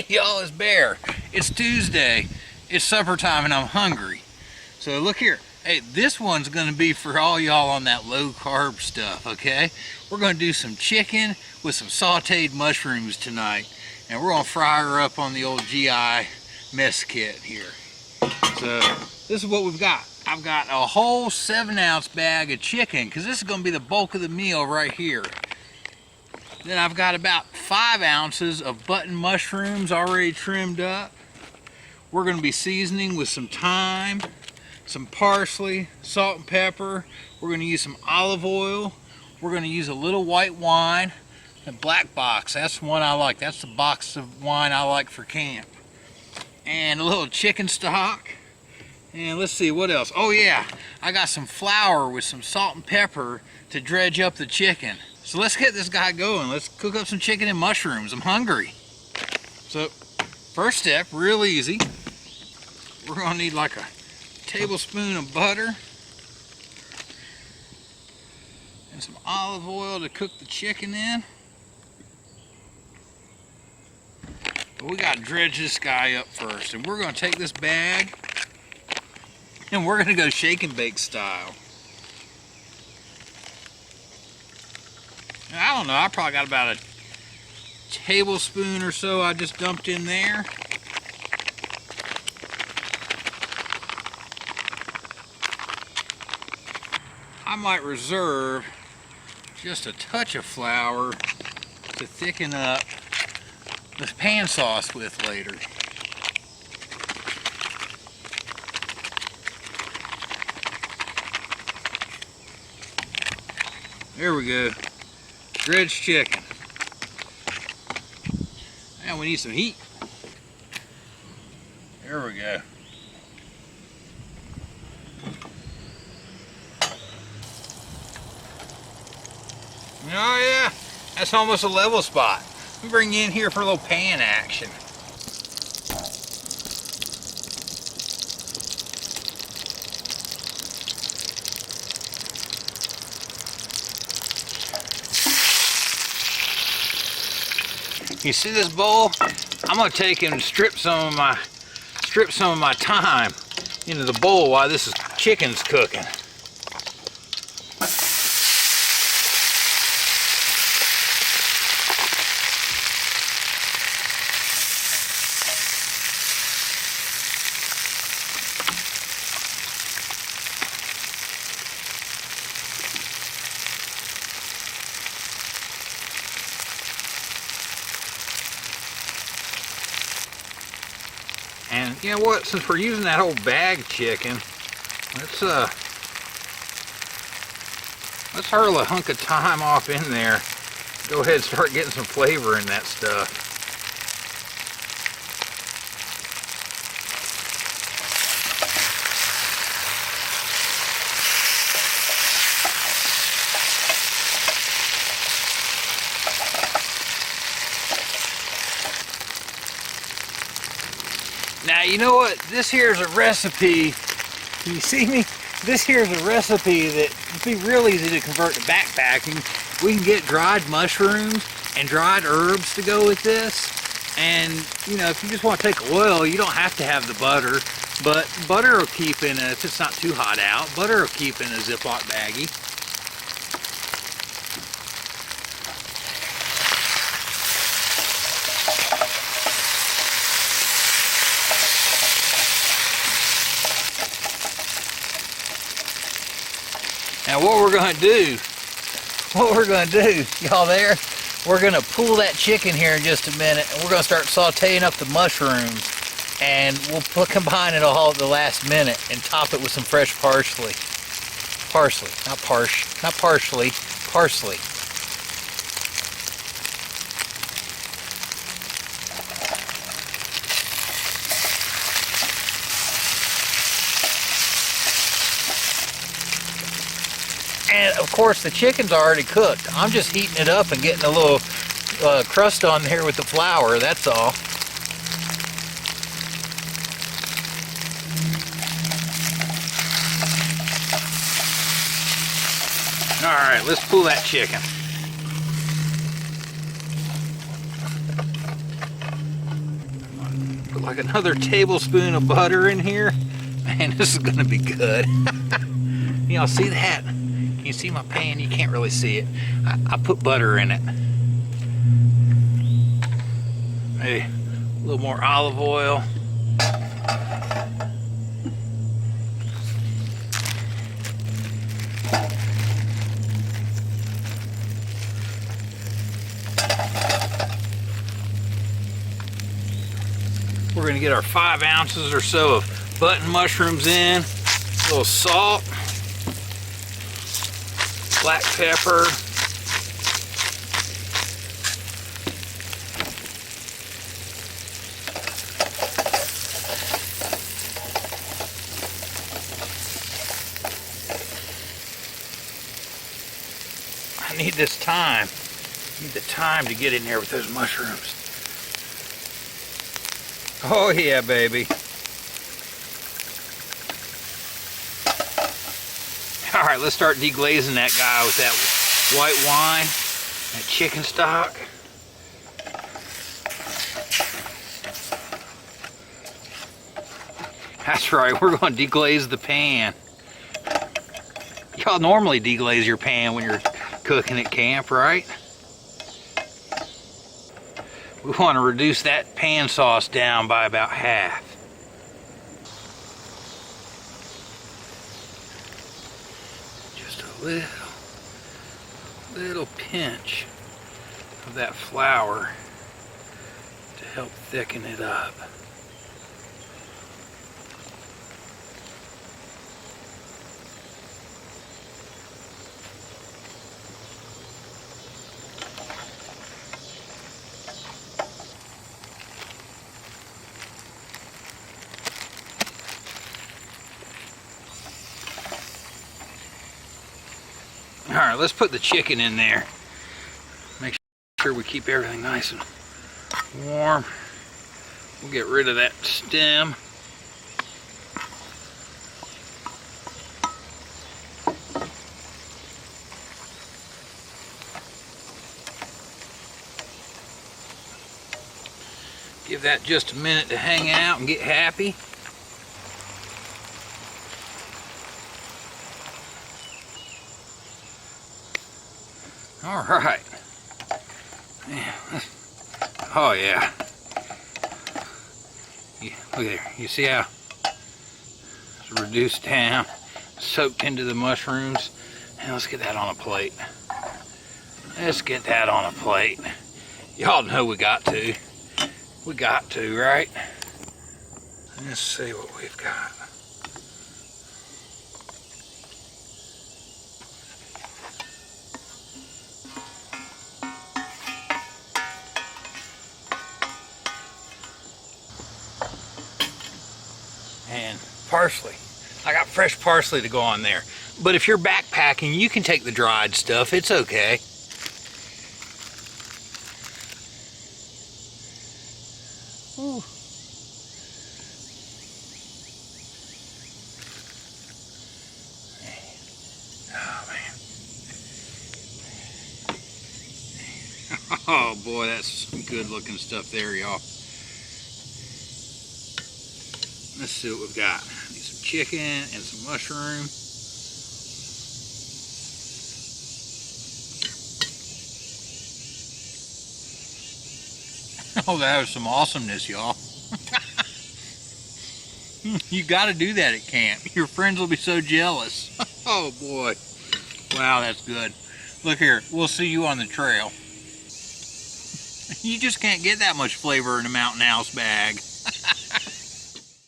Hey y'all, it's Bear. It's Tuesday. It's supper time and I'm hungry. So look here. Hey, this one's gonna be for all y'all on that low carb stuff, okay? We're gonna do some chicken with some sauteed mushrooms tonight. And we're gonna fry her up on the old GI mess kit here. So this is what we've got. I've got a whole 7-ounce bag of chicken because this is gonna be the bulk of the meal right here. Then I've got about 5 ounces of button mushrooms already trimmed up. We're going to be seasoning with some thyme, some parsley, salt and pepper. We're going to use some olive oil. We're going to use a little white wine, a black box. That's the one I like. That's the box of wine I like for camp. And a little chicken stock. And let's see, what else? Oh yeah, I got some flour with some salt and pepper to dredge up the chicken. So let's get this guy going. Let's cook up some chicken and mushrooms. I'm hungry. So first step, real easy. We're gonna need like a tablespoon of butter and some olive oil to cook the chicken in. But we gotta dredge this guy up first. And we're gonna take this bag and we're gonna go shake and bake style. I don't know, I probably got about a tablespoon or so I just dumped in there. I might reserve just a touch of flour to thicken up the pan sauce with later. There we go. Dredged chicken. Now we need some heat. There we go. Oh yeah, that's almost a level spot. We bring you in here for a little pan action. You see this bowl? I'm gonna take and strip some of my thyme into the bowl while this chicken's cooking. And you know what, since we're using that whole bag chicken, let's hurl a hunk of thyme off in there. Go ahead and start getting some flavor in that stuff. Now you know what, this here is a recipe, can you see me? This here is a recipe that would be real easy to convert to backpacking. We can get dried mushrooms and dried herbs to go with this. And you know, if you just want to take oil, you don't have to have the butter. But butter will keep in if it's not too hot out, butter will keep in a Ziploc baggie. Now what we're going to do, y'all there, we're going to pull that chicken here in just a minute and we're going to start sauteing up the mushrooms and we'll combine it all at the last minute and top it with some fresh parsley. Parsley. And of course the chicken's already cooked. I'm just heating it up and getting a little crust on here with the flour, that's all. Alright, let's pull that chicken. Put like another tablespoon of butter in here. Man, this is gonna be good. Y'all see that? Can you see my pan? You can't really see it. I put butter in it. Maybe a little more olive oil. We're gonna get our 5 ounces or so of button mushrooms in, a little salt, black pepper, I need this thyme. I need the thyme to get in there with those mushrooms. Oh yeah, baby. All right, let's start deglazing that guy with that white wine, that chicken stock. That's right, we're going to deglaze the pan. Y'all normally deglaze your pan when you're cooking at camp, right? We want to reduce that pan sauce down by about half. Just a little pinch of that flour to help thicken it up. All right, let's put the chicken in there. Make sure we keep everything nice and warm. We'll get rid of that stem. Give that just a minute to hang out and get happy. All right. Yeah. Oh yeah. Look there. You see how it's reduced down, soaked into the mushrooms. And let's get that on a plate. Let's get that on a plate. Y'all know we got to. We got to, right? Let's see what we've got. And parsley. I got fresh parsley to go on there. But if you're backpacking, you can take the dried stuff. It's okay. Ooh. Oh man. Oh boy, that's some good looking stuff there, y'all. Let's see what we've got. I need some chicken and some mushroom. Oh, that was some awesomeness, y'all. You got to do that at camp. Your friends will be so jealous. Oh boy. Wow, that's good. Look here, we'll see you on the trail. You just can't get that much flavor in a Mountain House bag.